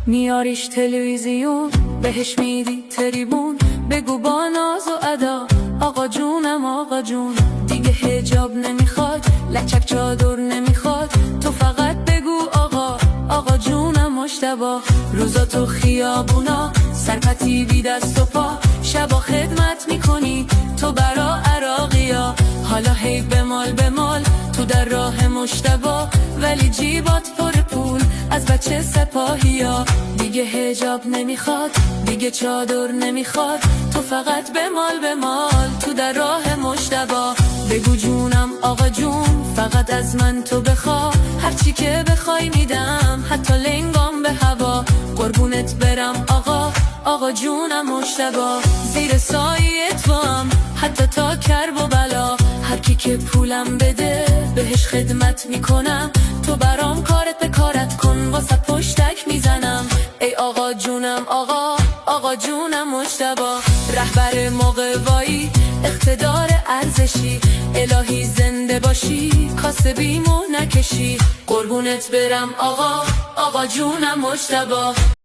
میاریش تلویزیون، بهش میدی تریبون، بگو با ناز و ادا آقا جونم آقا جون. دیگه حجاب نمیخواد، لچک چادر نمیخواد، تو فقط بگو آقا آقا جونم مجتبی. روزا تو خیابونا سرپتی بی دست و پا، شبا خدمت میکنی تو برا عراقیا. حالا هی بمال بمال تو در راه مجتبی، ولی جیبات پر پول از بچه سپاهیا. دیگه حجاب نمیخواد، دیگه چادر نمیخواد، تو فقط بمال تو در راه مجتبی. بگو جونم آقا جون، فقط از من تو بخوا، هرچی که بخوای میدم، حتی لنگام به هوا. قربونت برم آقا آقا جونم مجتبی، زیر سایه تو هم حتی تا کرب و بلا. هر کی که پولم بده بهش خدمت میکنم، تو برام کارت به کارت کن، واسه پشتک میزنم. ای آقا جونم آقا آقا جونم مجتبی. رهبر موقعی اقتدار ارزشی، الهی زنده باشی کاسبیمو نکشی. قربونت برم آقا آقا جونم مجتبی.